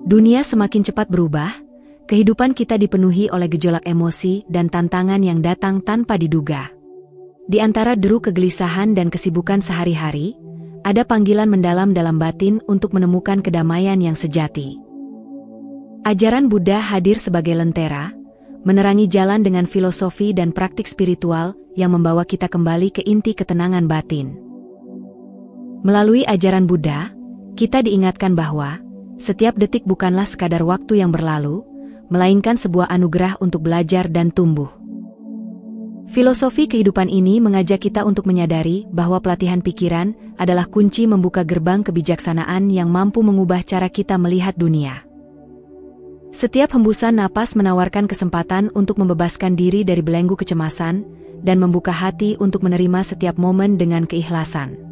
Dunia semakin cepat berubah, kehidupan kita dipenuhi oleh gejolak emosi dan tantangan yang datang tanpa diduga. Di antara deru kegelisahan dan kesibukan sehari-hari, ada panggilan mendalam dalam batin untuk menemukan kedamaian yang sejati. Ajaran Buddha hadir sebagai lentera, menerangi jalan dengan filosofi dan praktik spiritual yang membawa kita kembali ke inti ketenangan batin. Melalui ajaran Buddha, kita diingatkan bahwa setiap detik bukanlah sekadar waktu yang berlalu, melainkan sebuah anugerah untuk belajar dan tumbuh. Filosofi kehidupan ini mengajak kita untuk menyadari bahwa pelatihan pikiran adalah kunci membuka gerbang kebijaksanaan yang mampu mengubah cara kita melihat dunia. Setiap hembusan napas menawarkan kesempatan untuk membebaskan diri dari belenggu kecemasan dan membuka hati untuk menerima setiap momen dengan keikhlasan.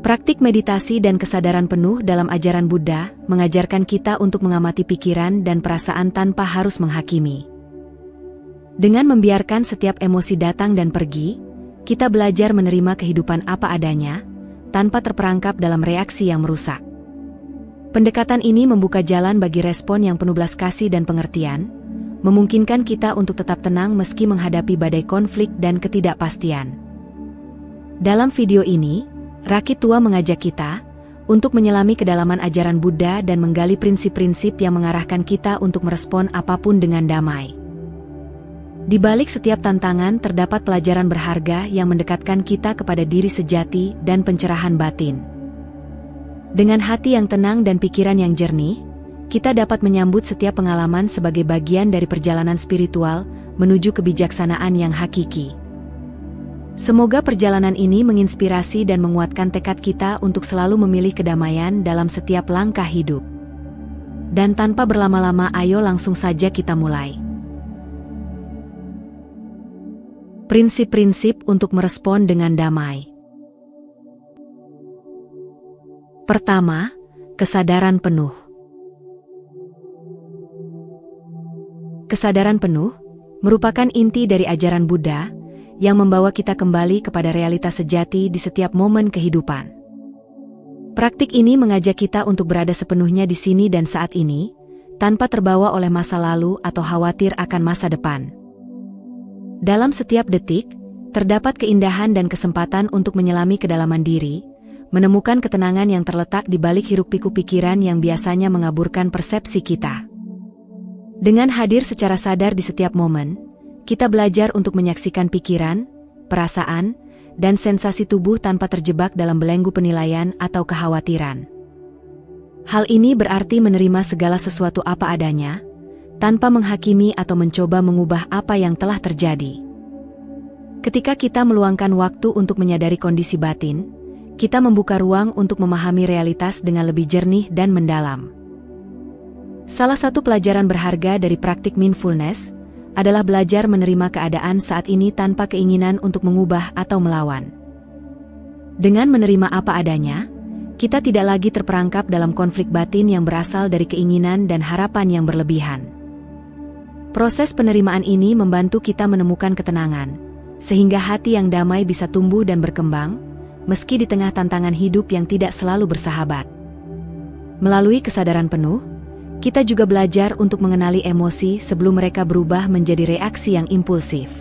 Praktik meditasi dan kesadaran penuh dalam ajaran Buddha mengajarkan kita untuk mengamati pikiran dan perasaan tanpa harus menghakimi. Dengan membiarkan setiap emosi datang dan pergi, kita belajar menerima kehidupan apa adanya, tanpa terperangkap dalam reaksi yang merusak. Pendekatan ini membuka jalan bagi respon yang penuh belas kasih dan pengertian, memungkinkan kita untuk tetap tenang meski menghadapi badai konflik dan ketidakpastian. Dalam video ini, Rakit Tua mengajak kita untuk menyelami kedalaman ajaran Buddha dan menggali prinsip-prinsip yang mengarahkan kita untuk merespon apapun dengan damai. Di balik setiap tantangan terdapat pelajaran berharga yang mendekatkan kita kepada diri sejati dan pencerahan batin. Dengan hati yang tenang dan pikiran yang jernih, kita dapat menyambut setiap pengalaman sebagai bagian dari perjalanan spiritual menuju kebijaksanaan yang hakiki. Semoga perjalanan ini menginspirasi dan menguatkan tekad kita untuk selalu memilih kedamaian dalam setiap langkah hidup. Dan tanpa berlama-lama, ayo langsung saja kita mulai. Prinsip-prinsip untuk merespon dengan damai. Pertama, kesadaran penuh. Kesadaran penuh merupakan inti dari ajaran Buddha yang membawa kita kembali kepada realitas sejati di setiap momen kehidupan. Praktik ini mengajak kita untuk berada sepenuhnya di sini dan saat ini, tanpa terbawa oleh masa lalu atau khawatir akan masa depan. Dalam setiap detik, terdapat keindahan dan kesempatan untuk menyelami kedalaman diri, menemukan ketenangan yang terletak di balik hiruk-pikuk pikiran yang biasanya mengaburkan persepsi kita. Dengan hadir secara sadar di setiap momen, kita belajar untuk menyaksikan pikiran, perasaan, dan sensasi tubuh tanpa terjebak dalam belenggu penilaian atau kekhawatiran. Hal ini berarti menerima segala sesuatu apa adanya, tanpa menghakimi atau mencoba mengubah apa yang telah terjadi. Ketika kita meluangkan waktu untuk menyadari kondisi batin, kita membuka ruang untuk memahami realitas dengan lebih jernih dan mendalam. Salah satu pelajaran berharga dari praktik mindfulness adalah belajar menerima keadaan saat ini tanpa keinginan untuk mengubah atau melawan. Dengan menerima apa adanya, kita tidak lagi terperangkap dalam konflik batin yang berasal dari keinginan dan harapan yang berlebihan. Proses penerimaan ini membantu kita menemukan ketenangan, sehingga hati yang damai bisa tumbuh dan berkembang, meski di tengah tantangan hidup yang tidak selalu bersahabat. Melalui kesadaran penuh, kita juga belajar untuk mengenali emosi sebelum mereka berubah menjadi reaksi yang impulsif.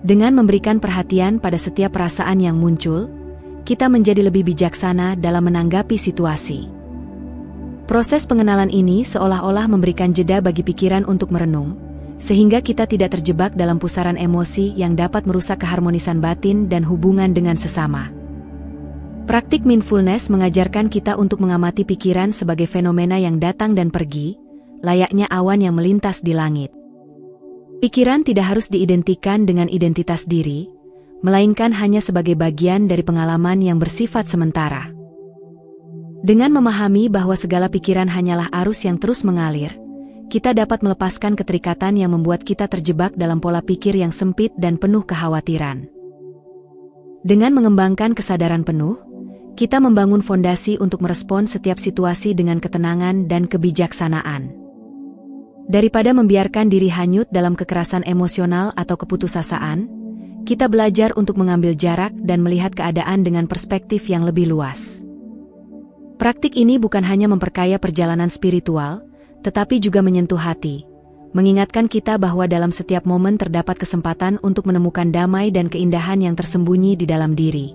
Dengan memberikan perhatian pada setiap perasaan yang muncul, kita menjadi lebih bijaksana dalam menanggapi situasi. Proses pengenalan ini seolah-olah memberikan jeda bagi pikiran untuk merenung, sehingga kita tidak terjebak dalam pusaran emosi yang dapat merusak keharmonisan batin dan hubungan dengan sesama. Praktik mindfulness mengajarkan kita untuk mengamati pikiran sebagai fenomena yang datang dan pergi, layaknya awan yang melintas di langit. Pikiran tidak harus diidentikan dengan identitas diri, melainkan hanya sebagai bagian dari pengalaman yang bersifat sementara. Dengan memahami bahwa segala pikiran hanyalah arus yang terus mengalir, kita dapat melepaskan keterikatan yang membuat kita terjebak dalam pola pikir yang sempit dan penuh kekhawatiran. Dengan mengembangkan kesadaran penuh, kita membangun fondasi untuk merespon setiap situasi dengan ketenangan dan kebijaksanaan. Daripada membiarkan diri hanyut dalam kekerasan emosional atau keputusasaan, kita belajar untuk mengambil jarak dan melihat keadaan dengan perspektif yang lebih luas. Praktik ini bukan hanya memperkaya perjalanan spiritual, tetapi juga menyentuh hati, mengingatkan kita bahwa dalam setiap momen terdapat kesempatan untuk menemukan damai dan keindahan yang tersembunyi di dalam diri.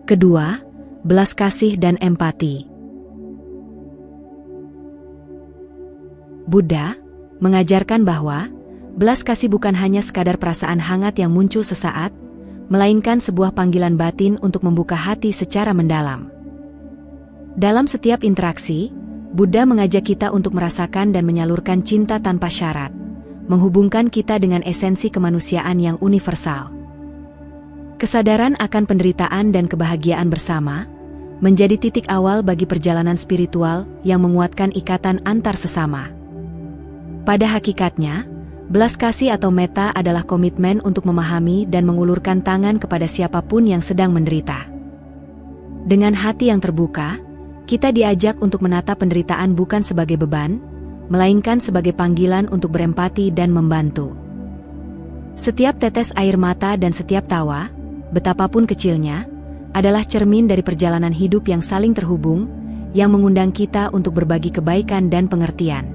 Kedua, belas kasih dan empati. Buddha mengajarkan bahwa belas kasih bukan hanya sekadar perasaan hangat yang muncul sesaat, melainkan sebuah panggilan batin untuk membuka hati secara mendalam. Dalam setiap interaksi, Buddha mengajak kita untuk merasakan dan menyalurkan cinta tanpa syarat, menghubungkan kita dengan esensi kemanusiaan yang universal. Kesadaran akan penderitaan dan kebahagiaan bersama menjadi titik awal bagi perjalanan spiritual yang menguatkan ikatan antar sesama. Pada hakikatnya, belas kasih atau metta adalah komitmen untuk memahami dan mengulurkan tangan kepada siapapun yang sedang menderita. Dengan hati yang terbuka, kita diajak untuk menatap penderitaan bukan sebagai beban, melainkan sebagai panggilan untuk berempati dan membantu. Setiap tetes air mata dan setiap tawa, betapapun kecilnya, adalah cermin dari perjalanan hidup yang saling terhubung, yang mengundang kita untuk berbagi kebaikan dan pengertian.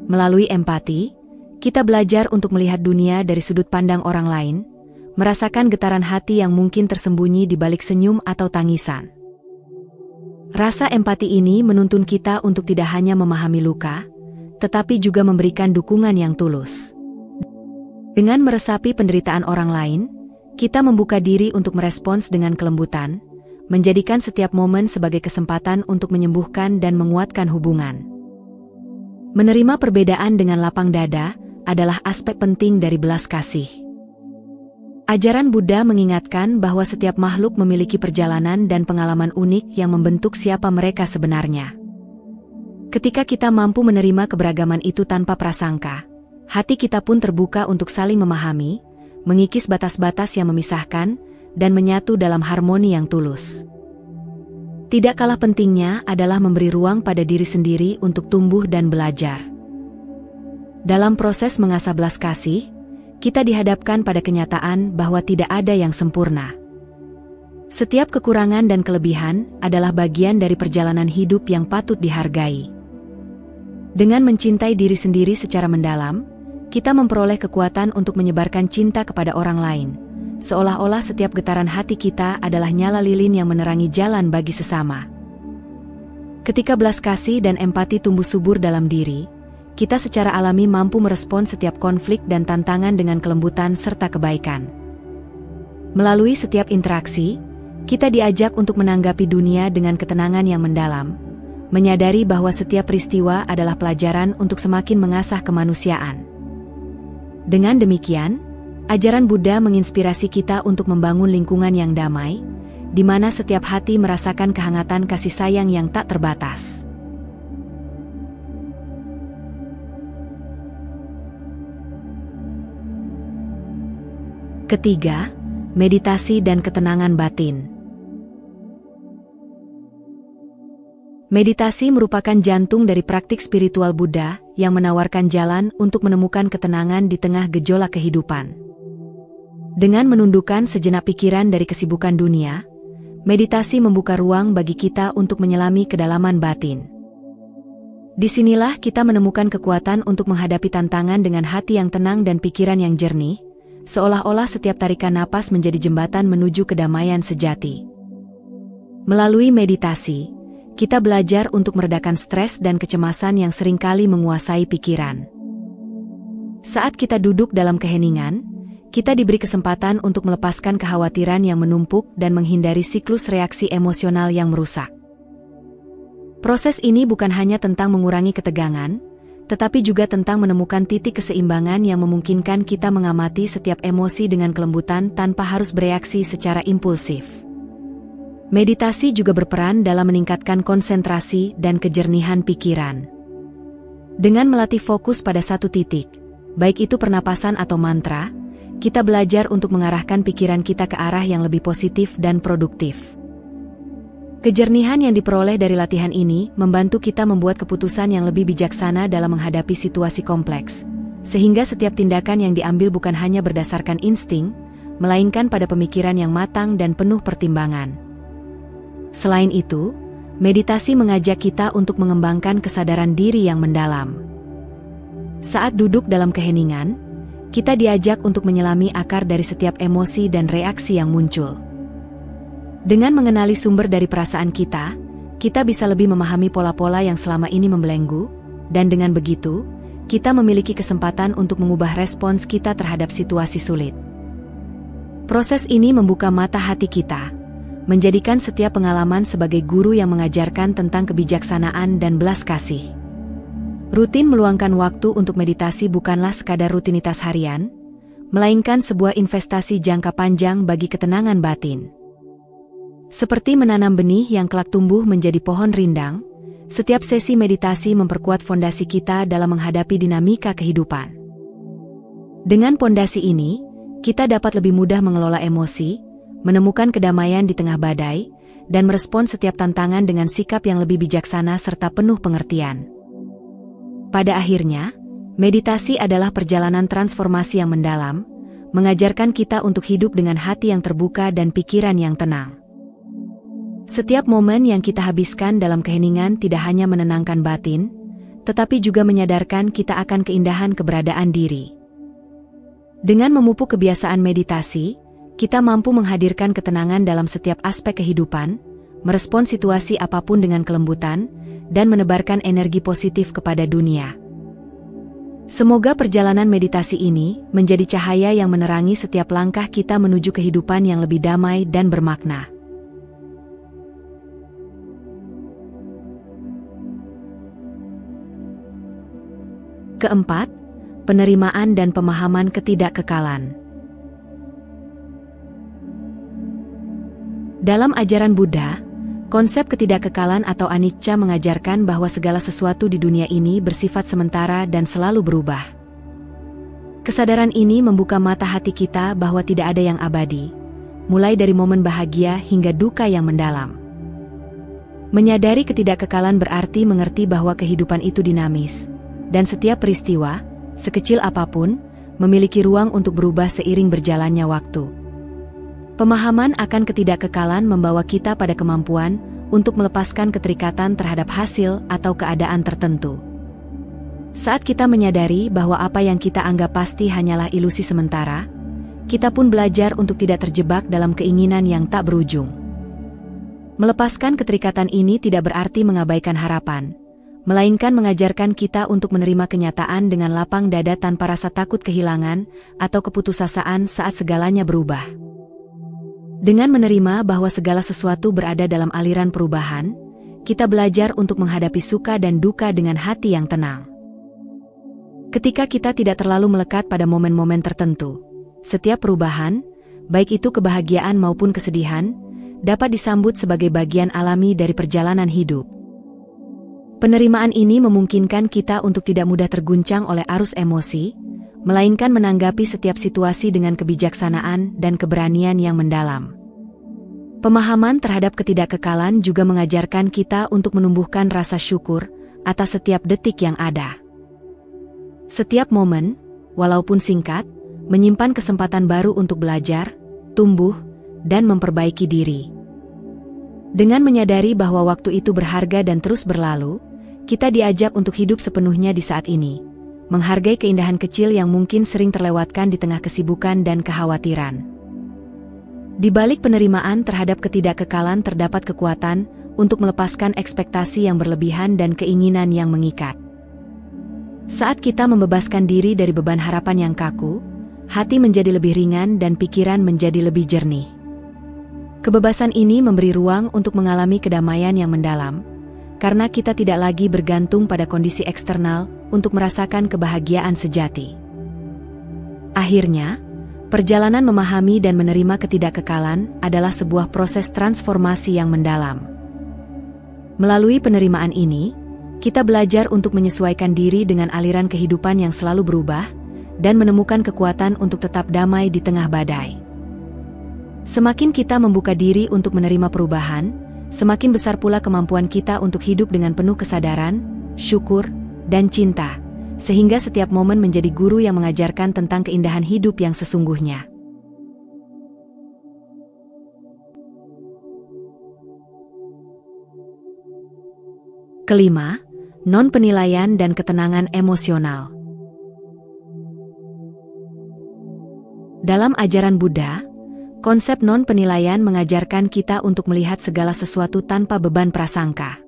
Melalui empati, kita belajar untuk melihat dunia dari sudut pandang orang lain, merasakan getaran hati yang mungkin tersembunyi di balik senyum atau tangisan. Rasa empati ini menuntun kita untuk tidak hanya memahami luka, tetapi juga memberikan dukungan yang tulus. Dengan meresapi penderitaan orang lain, kita membuka diri untuk merespons dengan kelembutan, menjadikan setiap momen sebagai kesempatan untuk menyembuhkan dan menguatkan hubungan. Menerima perbedaan dengan lapang dada adalah aspek penting dari belas kasih. Ajaran Buddha mengingatkan bahwa setiap makhluk memiliki perjalanan dan pengalaman unik yang membentuk siapa mereka sebenarnya. Ketika kita mampu menerima keberagaman itu tanpa prasangka, hati kita pun terbuka untuk saling memahami, mengikis batas-batas yang memisahkan, dan menyatu dalam harmoni yang tulus. Tidak kalah pentingnya adalah memberi ruang pada diri sendiri untuk tumbuh dan belajar. Dalam proses mengasah belas kasih, kita dihadapkan pada kenyataan bahwa tidak ada yang sempurna. Setiap kekurangan dan kelebihan adalah bagian dari perjalanan hidup yang patut dihargai. Dengan mencintai diri sendiri secara mendalam, kita memperoleh kekuatan untuk menyebarkan cinta kepada orang lain, seolah-olah setiap getaran hati kita adalah nyala lilin yang menerangi jalan bagi sesama. Ketika belas kasih dan empati tumbuh subur dalam diri, kita secara alami mampu merespon setiap konflik dan tantangan dengan kelembutan serta kebaikan. Melalui setiap interaksi, kita diajak untuk menanggapi dunia dengan ketenangan yang mendalam, menyadari bahwa setiap peristiwa adalah pelajaran untuk semakin mengasah kemanusiaan. Dengan demikian, ajaran Buddha menginspirasi kita untuk membangun lingkungan yang damai, di mana setiap hati merasakan kehangatan kasih sayang yang tak terbatas. Ketiga, meditasi dan ketenangan batin. Meditasi merupakan jantung dari praktik spiritual Buddha yang menawarkan jalan untuk menemukan ketenangan di tengah gejolak kehidupan. Dengan menundukkan sejenak pikiran dari kesibukan dunia, meditasi membuka ruang bagi kita untuk menyelami kedalaman batin. Disinilah kita menemukan kekuatan untuk menghadapi tantangan dengan hati yang tenang dan pikiran yang jernih, seolah-olah setiap tarikan napas menjadi jembatan menuju kedamaian sejati. Melalui meditasi, kita belajar untuk meredakan stres dan kecemasan yang seringkali menguasai pikiran. Saat kita duduk dalam keheningan, kita diberi kesempatan untuk melepaskan kekhawatiran yang menumpuk dan menghindari siklus reaksi emosional yang merusak. Proses ini bukan hanya tentang mengurangi ketegangan, tetapi juga tentang menemukan titik keseimbangan yang memungkinkan kita mengamati setiap emosi dengan kelembutan tanpa harus bereaksi secara impulsif. Meditasi juga berperan dalam meningkatkan konsentrasi dan kejernihan pikiran. Dengan melatih fokus pada satu titik, baik itu pernapasan atau mantra, kita belajar untuk mengarahkan pikiran kita ke arah yang lebih positif dan produktif. Kejernihan yang diperoleh dari latihan ini membantu kita membuat keputusan yang lebih bijaksana dalam menghadapi situasi kompleks, sehingga setiap tindakan yang diambil bukan hanya berdasarkan insting, melainkan pada pemikiran yang matang dan penuh pertimbangan. Selain itu, meditasi mengajak kita untuk mengembangkan kesadaran diri yang mendalam. Saat duduk dalam keheningan, kita diajak untuk menyelami akar dari setiap emosi dan reaksi yang muncul. Dengan mengenali sumber dari perasaan kita bisa lebih memahami pola-pola yang selama ini membelenggu, dan dengan begitu, kita memiliki kesempatan untuk mengubah respons kita terhadap situasi sulit. Proses ini membuka mata hati kita, menjadikan setiap pengalaman sebagai guru yang mengajarkan tentang kebijaksanaan dan belas kasih. Rutin meluangkan waktu untuk meditasi bukanlah sekadar rutinitas harian, melainkan sebuah investasi jangka panjang bagi ketenangan batin. Seperti menanam benih yang kelak tumbuh menjadi pohon rindang, setiap sesi meditasi memperkuat fondasi kita dalam menghadapi dinamika kehidupan. Dengan fondasi ini, kita dapat lebih mudah mengelola emosi, menemukan kedamaian di tengah badai, dan merespons setiap tantangan dengan sikap yang lebih bijaksana serta penuh pengertian. Pada akhirnya, meditasi adalah perjalanan transformasi yang mendalam, mengajarkan kita untuk hidup dengan hati yang terbuka dan pikiran yang tenang. Setiap momen yang kita habiskan dalam keheningan tidak hanya menenangkan batin, tetapi juga menyadarkan kita akan keindahan keberadaan diri. Dengan memupuk kebiasaan meditasi, kita mampu menghadirkan ketenangan dalam setiap aspek kehidupan, merespons situasi apapun dengan kelembutan, dan menebarkan energi positif kepada dunia. Semoga perjalanan meditasi ini menjadi cahaya yang menerangi setiap langkah kita menuju kehidupan yang lebih damai dan bermakna. Keempat, penerimaan dan pemahaman ketidakkekalan. Dalam ajaran Buddha, konsep ketidakkekalan atau anicca mengajarkan bahwa segala sesuatu di dunia ini bersifat sementara dan selalu berubah. Kesadaran ini membuka mata hati kita bahwa tidak ada yang abadi, mulai dari momen bahagia hingga duka yang mendalam. Menyadari ketidakkekalan berarti mengerti bahwa kehidupan itu dinamis, dan setiap peristiwa, sekecil apapun, memiliki ruang untuk berubah seiring berjalannya waktu. Pemahaman akan ketidakkekalan membawa kita pada kemampuan untuk melepaskan keterikatan terhadap hasil atau keadaan tertentu. Saat kita menyadari bahwa apa yang kita anggap pasti hanyalah ilusi sementara, kita pun belajar untuk tidak terjebak dalam keinginan yang tak berujung. Melepaskan keterikatan ini tidak berarti mengabaikan harapan, melainkan mengajarkan kita untuk menerima kenyataan dengan lapang dada tanpa rasa takut kehilangan atau keputusasaan saat segalanya berubah. Dengan menerima bahwa segala sesuatu berada dalam aliran perubahan, kita belajar untuk menghadapi suka dan duka dengan hati yang tenang. Ketika kita tidak terlalu melekat pada momen-momen tertentu, setiap perubahan, baik itu kebahagiaan maupun kesedihan, dapat disambut sebagai bagian alami dari perjalanan hidup. Penerimaan ini memungkinkan kita untuk tidak mudah terguncang oleh arus emosi, melainkan menanggapi setiap situasi dengan kebijaksanaan dan keberanian yang mendalam. Pemahaman terhadap ketidakkekalan juga mengajarkan kita untuk menumbuhkan rasa syukur atas setiap detik yang ada. Setiap momen, walaupun singkat, menyimpan kesempatan baru untuk belajar, tumbuh, dan memperbaiki diri. Dengan menyadari bahwa waktu itu berharga dan terus berlalu, kita diajak untuk hidup sepenuhnya di saat ini, menghargai keindahan kecil yang mungkin sering terlewatkan di tengah kesibukan dan kekhawatiran. Di balik penerimaan terhadap ketidakkekalan terdapat kekuatan untuk melepaskan ekspektasi yang berlebihan dan keinginan yang mengikat. Saat kita membebaskan diri dari beban harapan yang kaku, hati menjadi lebih ringan dan pikiran menjadi lebih jernih. Kebebasan ini memberi ruang untuk mengalami kedamaian yang mendalam, karena kita tidak lagi bergantung pada kondisi eksternal untuk merasakan kebahagiaan sejati. Akhirnya, perjalanan memahami dan menerima ketidakkekalan adalah sebuah proses transformasi yang mendalam. Melalui penerimaan ini, kita belajar untuk menyesuaikan diri dengan aliran kehidupan yang selalu berubah dan menemukan kekuatan untuk tetap damai di tengah badai. Semakin kita membuka diri untuk menerima perubahan, semakin besar pula kemampuan kita untuk hidup dengan penuh kesadaran, syukur, dan cinta, sehingga setiap momen menjadi guru yang mengajarkan tentang keindahan hidup yang sesungguhnya. Kelima, non-penilaian dan ketenangan emosional. Dalam ajaran Buddha, konsep non-penilaian mengajarkan kita untuk melihat segala sesuatu tanpa beban prasangka.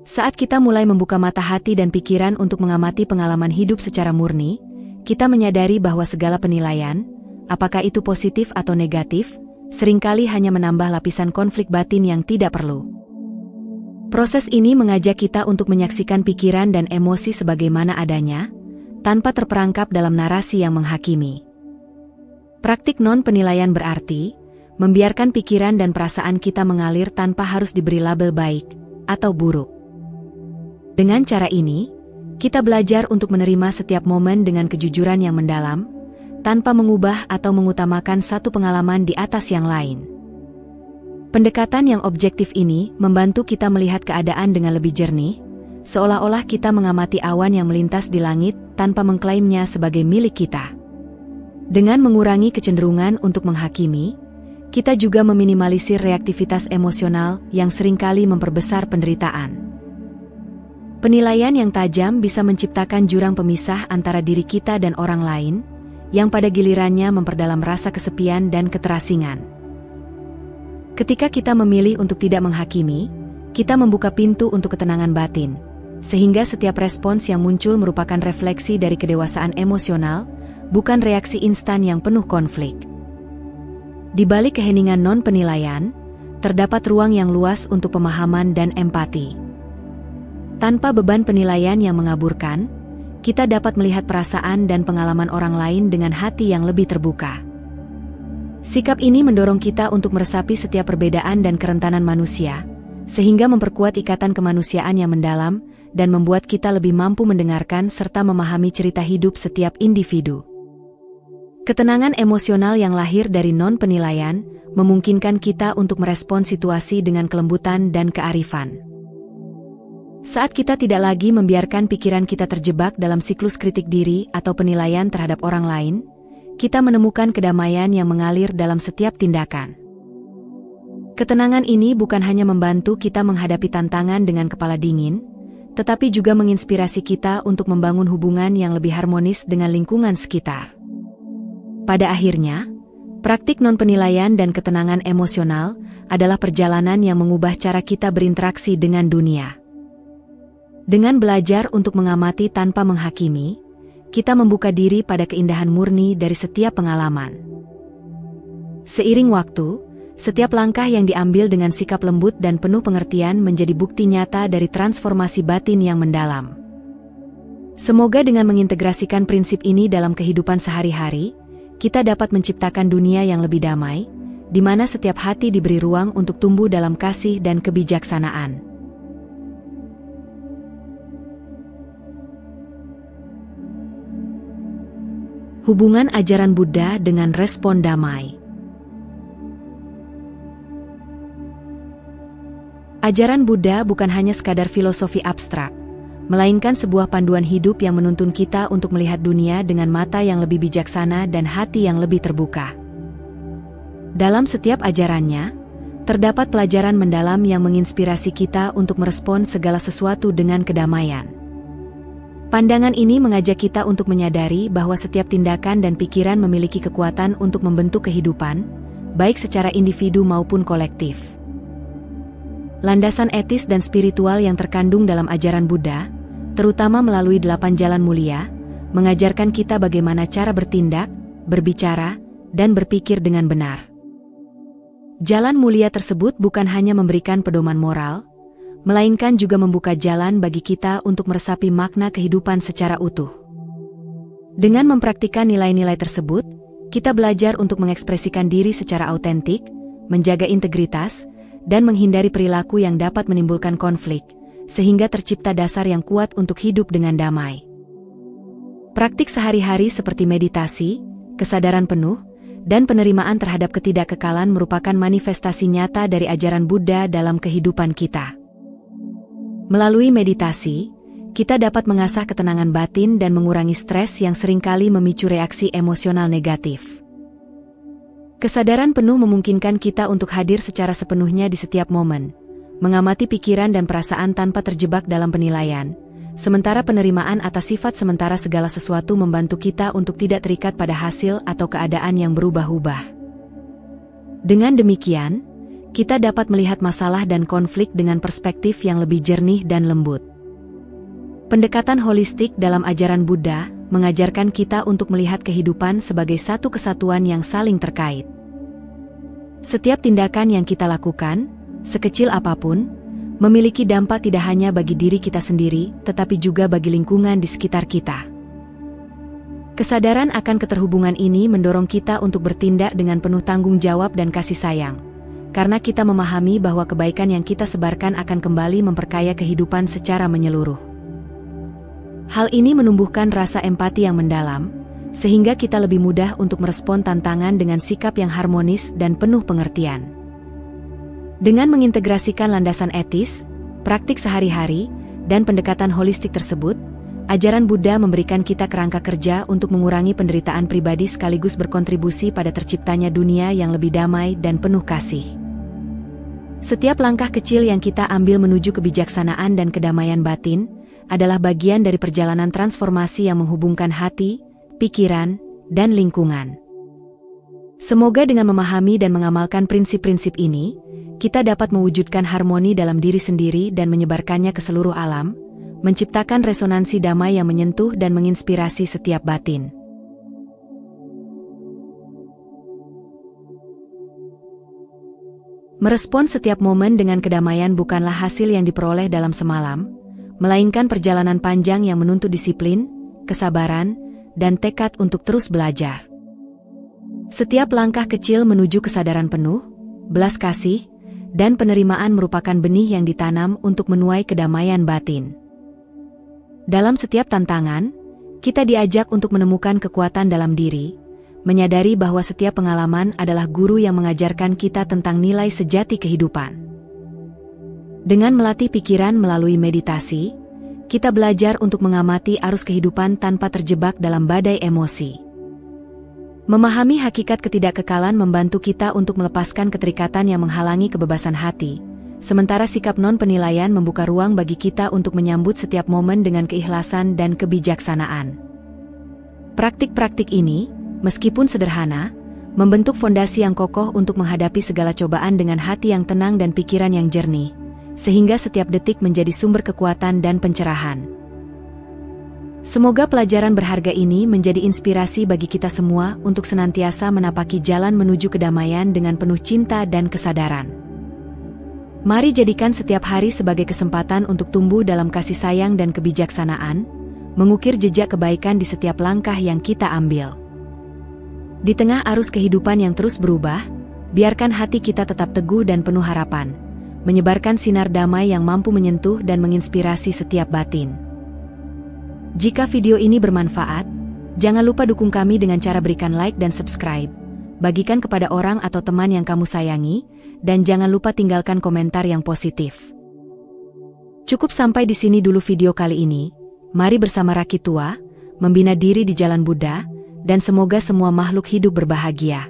Saat kita mulai membuka mata hati dan pikiran untuk mengamati pengalaman hidup secara murni, kita menyadari bahwa segala penilaian, apakah itu positif atau negatif, seringkali hanya menambah lapisan konflik batin yang tidak perlu. Proses ini mengajak kita untuk menyaksikan pikiran dan emosi sebagaimana adanya, tanpa terperangkap dalam narasi yang menghakimi. Praktik non-penilaian berarti membiarkan pikiran dan perasaan kita mengalir tanpa harus diberi label baik atau buruk. Dengan cara ini, kita belajar untuk menerima setiap momen dengan kejujuran yang mendalam, tanpa mengubah atau mengutamakan satu pengalaman di atas yang lain. Pendekatan yang objektif ini membantu kita melihat keadaan dengan lebih jernih, seolah-olah kita mengamati awan yang melintas di langit tanpa mengklaimnya sebagai milik kita. Dengan mengurangi kecenderungan untuk menghakimi, kita juga meminimalisir reaktivitas emosional yang seringkali memperbesar penderitaan. Penilaian yang tajam bisa menciptakan jurang pemisah antara diri kita dan orang lain, yang pada gilirannya memperdalam rasa kesepian dan keterasingan. Ketika kita memilih untuk tidak menghakimi, kita membuka pintu untuk ketenangan batin, sehingga setiap respons yang muncul merupakan refleksi dari kedewasaan emosional, bukan reaksi instan yang penuh konflik. Di balik keheningan non-penilaian, terdapat ruang yang luas untuk pemahaman dan empati. Tanpa beban penilaian yang mengaburkan, kita dapat melihat perasaan dan pengalaman orang lain dengan hati yang lebih terbuka. Sikap ini mendorong kita untuk meresapi setiap perbedaan dan kerentanan manusia, sehingga memperkuat ikatan kemanusiaan yang mendalam dan membuat kita lebih mampu mendengarkan serta memahami cerita hidup setiap individu. Ketenangan emosional yang lahir dari non-penilaian memungkinkan kita untuk merespons situasi dengan kelembutan dan kearifan. Saat kita tidak lagi membiarkan pikiran kita terjebak dalam siklus kritik diri atau penilaian terhadap orang lain, kita menemukan kedamaian yang mengalir dalam setiap tindakan. Ketenangan ini bukan hanya membantu kita menghadapi tantangan dengan kepala dingin, tetapi juga menginspirasi kita untuk membangun hubungan yang lebih harmonis dengan lingkungan sekitar. Pada akhirnya, praktik non-penilaian dan ketenangan emosional adalah perjalanan yang mengubah cara kita berinteraksi dengan dunia. Dengan belajar untuk mengamati tanpa menghakimi, kita membuka diri pada keindahan murni dari setiap pengalaman. Seiring waktu, setiap langkah yang diambil dengan sikap lembut dan penuh pengertian menjadi bukti nyata dari transformasi batin yang mendalam. Semoga dengan mengintegrasikan prinsip ini dalam kehidupan sehari-hari, kita dapat menciptakan dunia yang lebih damai, di mana setiap hati diberi ruang untuk tumbuh dalam kasih dan kebijaksanaan. Hubungan ajaran Buddha dengan respon damai. Ajaran Buddha bukan hanya sekadar filosofi abstrak, melainkan sebuah panduan hidup yang menuntun kita untuk melihat dunia dengan mata yang lebih bijaksana dan hati yang lebih terbuka. Dalam setiap ajarannya, terdapat pelajaran mendalam yang menginspirasi kita untuk merespons segala sesuatu dengan kedamaian. Pandangan ini mengajak kita untuk menyadari bahwa setiap tindakan dan pikiran memiliki kekuatan untuk membentuk kehidupan, baik secara individu maupun kolektif. Landasan etis dan spiritual yang terkandung dalam ajaran Buddha, terutama melalui 8 jalan mulia, mengajarkan kita bagaimana cara bertindak, berbicara, dan berpikir dengan benar. Jalan mulia tersebut bukan hanya memberikan pedoman moral, melainkan juga membuka jalan bagi kita untuk meresapi makna kehidupan secara utuh. Dengan mempraktikkan nilai-nilai tersebut, kita belajar untuk mengekspresikan diri secara autentik, menjaga integritas, dan menghindari perilaku yang dapat menimbulkan konflik, sehingga tercipta dasar yang kuat untuk hidup dengan damai. Praktik sehari-hari seperti meditasi, kesadaran penuh, dan penerimaan terhadap ketidakkekalan merupakan manifestasi nyata dari ajaran Buddha dalam kehidupan kita. Melalui meditasi, kita dapat mengasah ketenangan batin dan mengurangi stres yang seringkali memicu reaksi emosional negatif. Kesadaran penuh memungkinkan kita untuk hadir secara sepenuhnya di setiap momen, mengamati pikiran dan perasaan tanpa terjebak dalam penilaian, sementara penerimaan atas sifat sementara segala sesuatu membantu kita untuk tidak terikat pada hasil atau keadaan yang berubah-ubah. Dengan demikian, kita dapat melihat masalah dan konflik dengan perspektif yang lebih jernih dan lembut. Pendekatan holistik dalam ajaran Buddha mengajarkan kita untuk melihat kehidupan sebagai satu kesatuan yang saling terkait. Setiap tindakan yang kita lakukan, sekecil apapun, memiliki dampak tidak hanya bagi diri kita sendiri, tetapi juga bagi lingkungan di sekitar kita. Kesadaran akan keterhubungan ini mendorong kita untuk bertindak dengan penuh tanggung jawab dan kasih sayang, karena kita memahami bahwa kebaikan yang kita sebarkan akan kembali memperkaya kehidupan secara menyeluruh. Hal ini menumbuhkan rasa empati yang mendalam, sehingga kita lebih mudah untuk merespon tantangan dengan sikap yang harmonis dan penuh pengertian. Dengan mengintegrasikan landasan etis, praktik sehari-hari, dan pendekatan holistik tersebut, ajaran Buddha memberikan kita kerangka kerja untuk mengurangi penderitaan pribadi sekaligus berkontribusi pada terciptanya dunia yang lebih damai dan penuh kasih. Setiap langkah kecil yang kita ambil menuju kebijaksanaan dan kedamaian batin adalah bagian dari perjalanan transformasi yang menghubungkan hati, pikiran, dan lingkungan. Semoga dengan memahami dan mengamalkan prinsip-prinsip ini, kita dapat mewujudkan harmoni dalam diri sendiri dan menyebarkannya ke seluruh alam, menciptakan resonansi damai yang menyentuh dan menginspirasi setiap batin. Merespon setiap momen dengan kedamaian bukanlah hasil yang diperoleh dalam semalam, melainkan perjalanan panjang yang menuntut disiplin, kesabaran, dan tekad untuk terus belajar. Setiap langkah kecil menuju kesadaran penuh, belas kasih, dan penerimaan merupakan benih yang ditanam untuk menuai kedamaian batin. Dalam setiap tantangan, kita diajak untuk menemukan kekuatan dalam diri, menyadari bahwa setiap pengalaman adalah guru yang mengajarkan kita tentang nilai sejati kehidupan. Dengan melatih pikiran melalui meditasi, kita belajar untuk mengamati arus kehidupan tanpa terjebak dalam badai emosi. Memahami hakikat ketidakkekalan membantu kita untuk melepaskan keterikatan yang menghalangi kebebasan hati, sementara sikap non-penilaian membuka ruang bagi kita untuk menyambut setiap momen dengan keikhlasan dan kebijaksanaan. Praktik-praktik ini, meskipun sederhana, membentuk fondasi yang kokoh untuk menghadapi segala cobaan dengan hati yang tenang dan pikiran yang jernih, sehingga setiap detik menjadi sumber kekuatan dan pencerahan. Semoga pelajaran berharga ini menjadi inspirasi bagi kita semua untuk senantiasa menapaki jalan menuju kedamaian dengan penuh cinta dan kesadaran. Mari jadikan setiap hari sebagai kesempatan untuk tumbuh dalam kasih sayang dan kebijaksanaan, mengukir jejak kebaikan di setiap langkah yang kita ambil. Di tengah arus kehidupan yang terus berubah, biarkan hati kita tetap teguh dan penuh harapan, menyebarkan sinar damai yang mampu menyentuh dan menginspirasi setiap batin. Jika video ini bermanfaat, jangan lupa dukung kami dengan cara berikan like dan subscribe, bagikan kepada orang atau teman yang kamu sayangi, dan jangan lupa tinggalkan komentar yang positif. Cukup sampai di sini dulu video kali ini. Mari bersama Rakitua, membina diri di jalan Buddha, dan semoga semua makhluk hidup berbahagia.